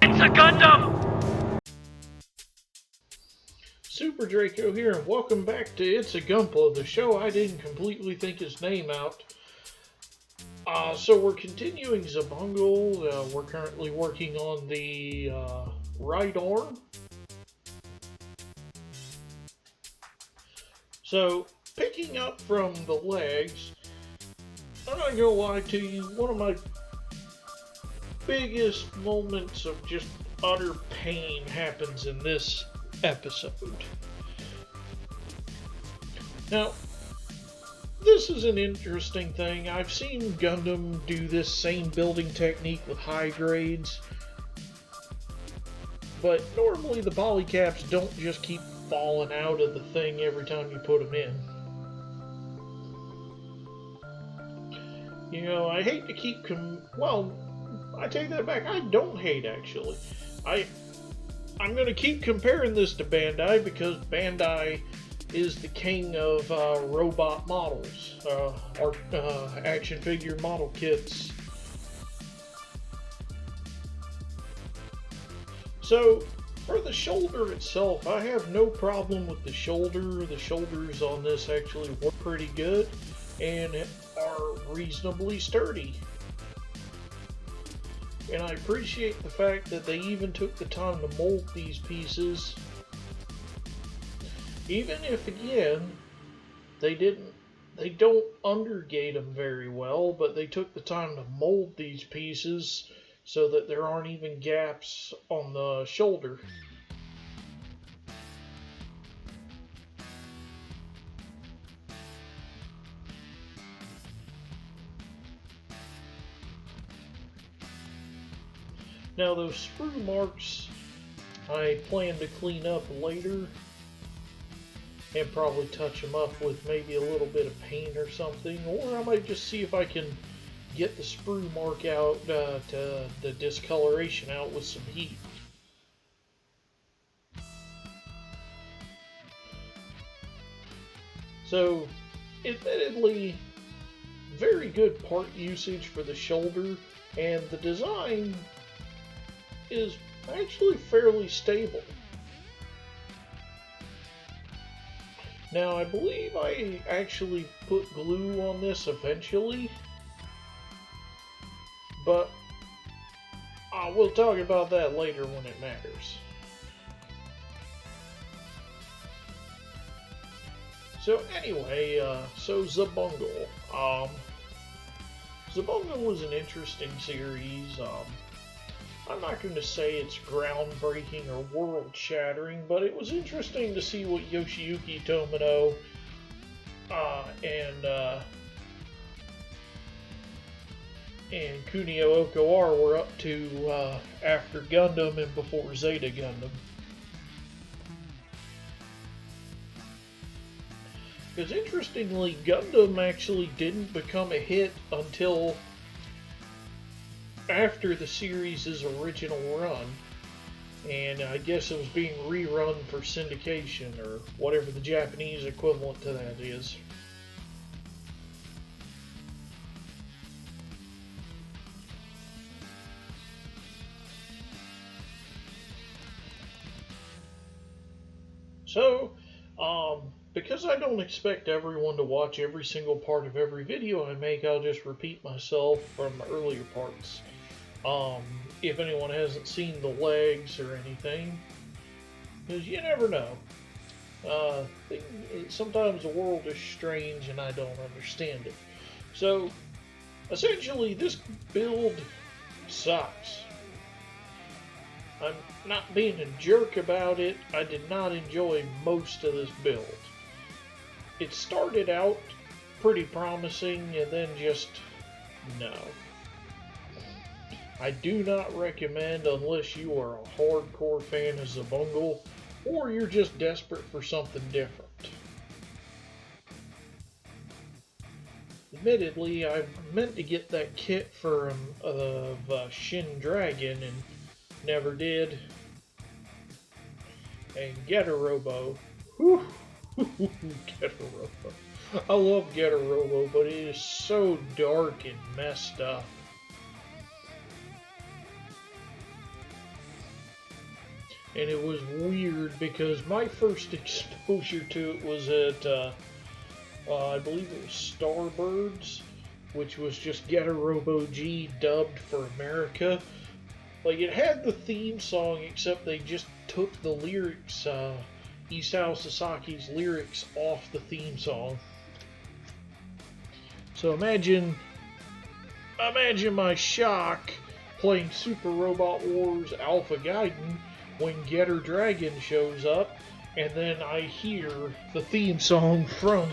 It's a Gundam! Super Draco here, and welcome back to It's a Gunpla, the show I didn't completely think his name out. So we're continuing Xabungle. We're currently working on the right arm. So, picking up from the legs, I'm not gonna lie to you, one of my biggest moments of just utter pain happens in this episode. Now, this is an interesting thing. I've seen Gundam do this same building technique with high grades, but normally the poly caps don't just keep falling out of the thing every time you put them in. You know, I hate to keep I take that back. I don't hate, actually. I'm going to keep comparing this to Bandai because Bandai is the king of robot models, or action figure model kits. So, for the shoulder itself, I have no problem with the shoulder. The shoulders on this actually work pretty good and are reasonably sturdy. And I appreciate the fact that they even took the time to mold these pieces. Even if, again, they don't undergate them very well, but they took the time to mold these pieces so that there aren't even gaps on the shoulder. Now those sprue marks I plan to clean up later and probably touch them up with maybe a little bit of paint or something, or I might just see if I can get the sprue mark out, to the discoloration out with some heat. So, admittedly, very good part usage for the shoulder, and the design is actually fairly stable. Now, I believe I actually put glue on this eventually, but we'll talk about that later when it matters. So anyway, Xabungle. Xabungle was an interesting series. I'm not going to say it's groundbreaking or world-shattering, but it was interesting to see what Yoshiyuki Tomino and Kunio Okawara were up to after Gundam and before Zeta Gundam. Because interestingly, Gundam actually didn't become a hit until after the series' original run, and I guess it was being rerun for syndication, or whatever the Japanese equivalent to that is. So, because I don't expect everyone to watch every single part of every video I make, I'll just repeat myself from earlier parts. If anyone hasn't seen the legs or anything, because you never know. Sometimes the world is strange and I don't understand it. So, essentially, this build sucks. I'm not being a jerk about it. I did not enjoy most of this build. It started out pretty promising and then just no. I do not recommend unless you are a hardcore fan of Xabungle or you're just desperate for something different. Admittedly, I meant to get that kit of Shin Dragon and never did. And Getter Robo. Whew. Getter Robo. I love Getter Robo, but it is so dark and messed up. and it was weird because my first exposure to it was at, I believe it was Starbirds, which was just Getter Robo G dubbed for America. Like, it had the theme song, except they just took the lyrics, Isao Sasaki's lyrics off the theme song. So imagine my shock playing Super Robot Wars Alpha Gaiden when Getter Dragon shows up, and then I hear the theme song from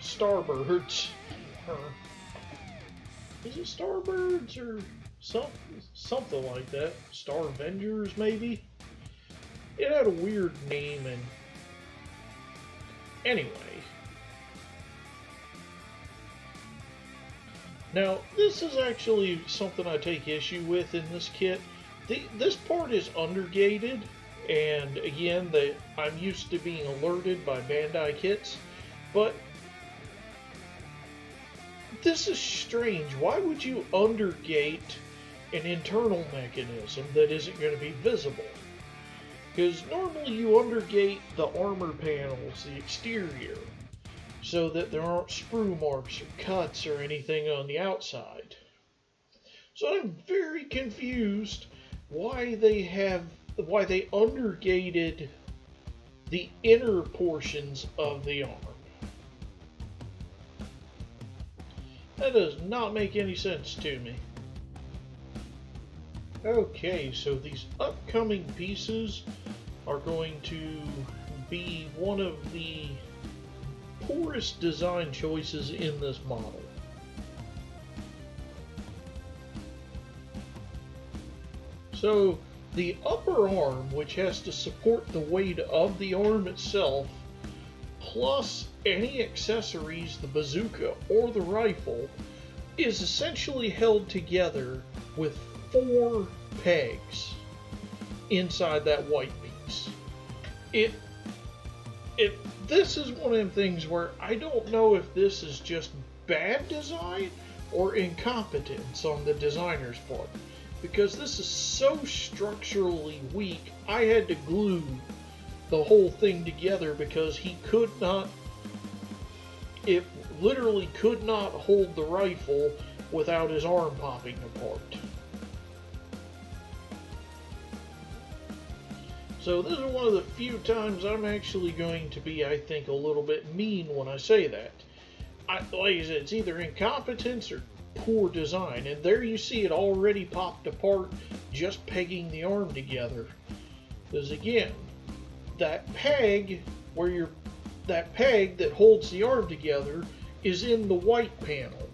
Starbirds. Is it Starbirds or something like that? Star Avengers, maybe? It had a weird name, and anyway. Now, this is actually something I take issue with in this kit. This part is undergated, and again, I'm used to being alerted by Bandai kits, but this is strange. Why would you undergate an internal mechanism that isn't going to be visible? Because normally you undergate the armor panels, the exterior, so that there aren't sprue marks or cuts or anything on the outside. So I'm very confused why they undergated the inner portions of the arm. That does not make any sense to me. Okay, so these upcoming pieces are going to be one of the poorest design choices in this model. So the upper arm, which has to support the weight of the arm itself, plus any accessories, the bazooka or the rifle, is essentially held together with 4 pegs inside that white piece. This is one of them things where I don't know if this is just bad design or incompetence on the designer's part, because this is so structurally weak. I had to glue the whole thing together because it literally could not hold the rifle without his arm popping apart. So this is one of the few times I'm actually going to be, I think, a little bit mean when I say that. Like I said, it's either incompetence or poor design, and there you see it already popped apart just pegging the arm together. Because again, that peg that holds the arm together is in the white panel.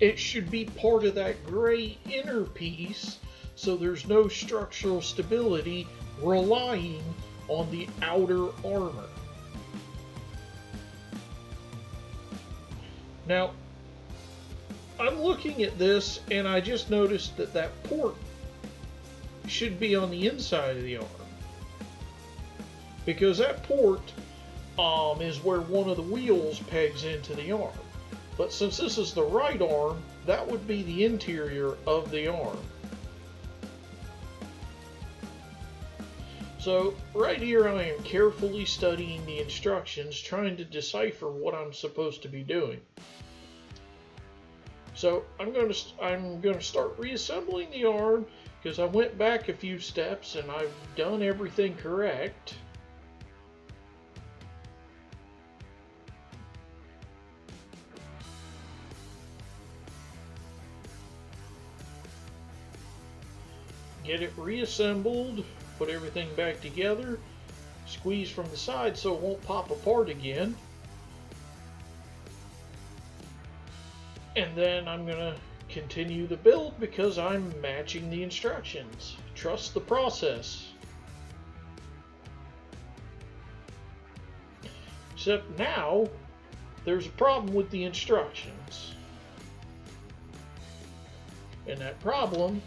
It should be part of that gray inner piece, so there's no structural stability relying on the outer armor. Now, I'm looking at this and I just noticed that port should be on the inside of the arm, because that port is where one of the wheels pegs into the arm. But since this is the right arm, that would be the interior of the arm. So right here I am carefully studying the instructions, trying to decipher what I'm supposed to be doing. So I'm going to start reassembling the arm, because I went back a few steps and I've done everything correct. Get it reassembled, put everything back together, squeeze from the side so it won't pop apart again. And then I'm going to continue the build because I'm matching the instructions. Trust the process. Except now, there's a problem with the instructions. And that problem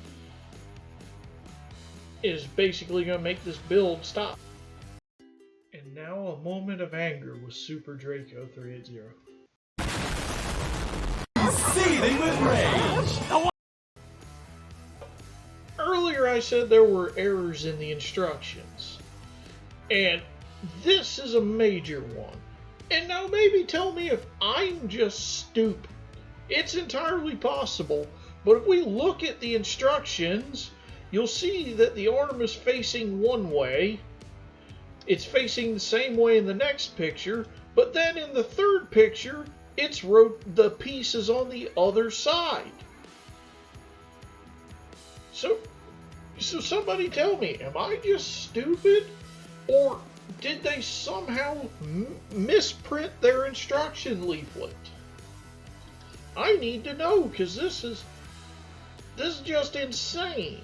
is basically going to make this build stop. And now a moment of anger with Super Draco 380. Seething with rage! Earlier I said there were errors in the instructions. And this is a major one. And now maybe tell me if I'm just stupid. It's entirely possible, but if we look at the instructions, you'll see that the arm is facing one way. It's facing the same way in the next picture, but then in the third picture, the piece is on the other side. So somebody tell me, am I just stupid? Or did they somehow misprint their instruction leaflet? I need to know, because this is just insane.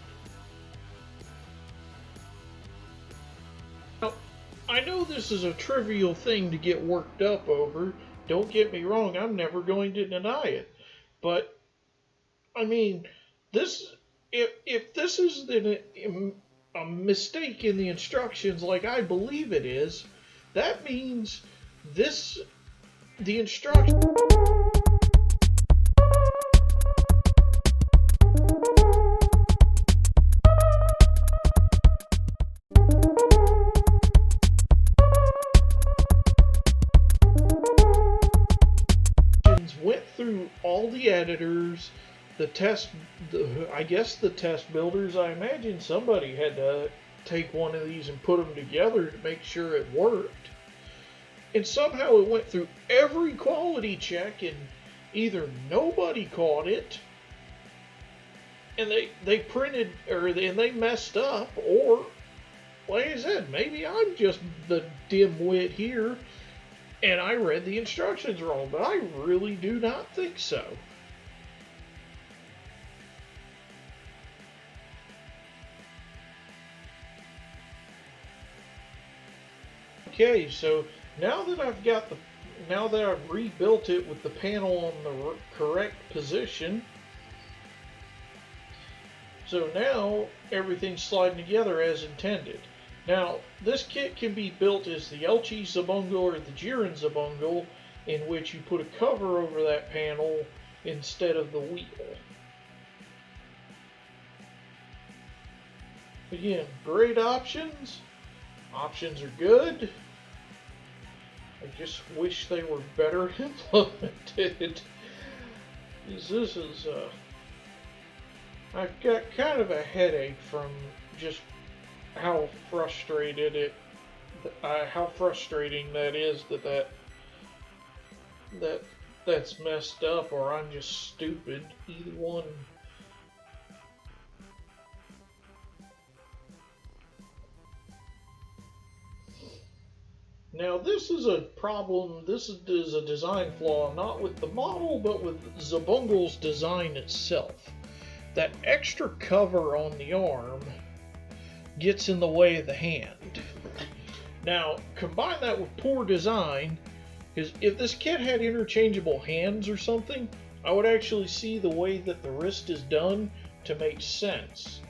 Now, I know this is a trivial thing to get worked up over. Don't get me wrong, I'm never going to deny it. But, I mean, if this is a mistake in the instructions like I believe it is, that means the instructions went through all the editors, I guess the test builders. I imagine somebody had to take one of these and put them together to make sure it worked. And somehow it went through every quality check, and either nobody caught it, and they printed, and they messed up, or, like I said, maybe I'm just the dimwit here, and I read the instructions wrong, but I really do not think so. Okay, so now that I've rebuilt it with the panel on the correct position, so now everything's sliding together as intended. Now, this kit can be built as the Elchi Xabungle or the Jiren Xabungle, in which you put a cover over that panel instead of the wheel. Again, great options. Options are good. I just wish they were better implemented. This is, I've got kind of a headache from just how frustrating that is that's messed up, or I'm just stupid. Either one. Now this is a problem, this is a design flaw, not with the model, but with Xabungle's design itself. That extra cover on the arm gets in the way of the hand. Now, combine that with poor design, because if this kit had interchangeable hands or something, I would actually see the way that the wrist is done to make sense.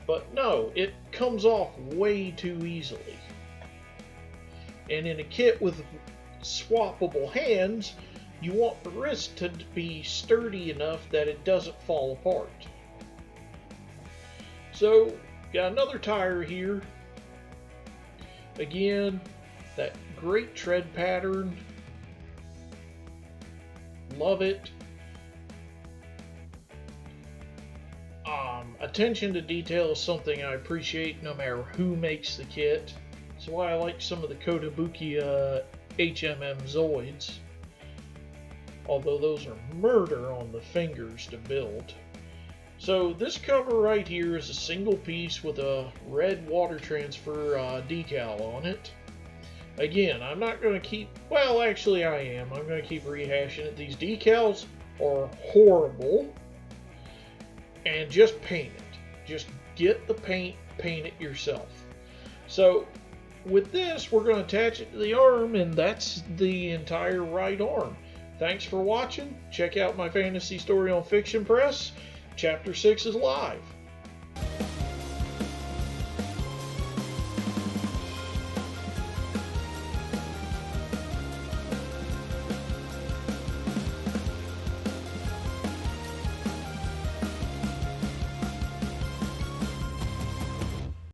But no, it comes off way too easily. And in a kit with swappable hands, you want the wrist to be sturdy enough that it doesn't fall apart. So, got another tire here. Again, that great tread pattern. Love it. Attention to detail is something I appreciate no matter who makes the kit. That's why I like some of the Kotobuki HMM Zoids. Although those are murder on the fingers to build. So this cover right here is a single piece with a red water transfer decal on it. Again, I'm not going to keep, well actually I am. I'm going to keep rehashing it. These decals are horrible. And just paint it. Just get the paint, paint it yourself. So with this, we're going to attach it to the arm, and that's the entire right arm. Thanks for watching. Check out my fantasy story on Fiction Press. Chapter 6 is live.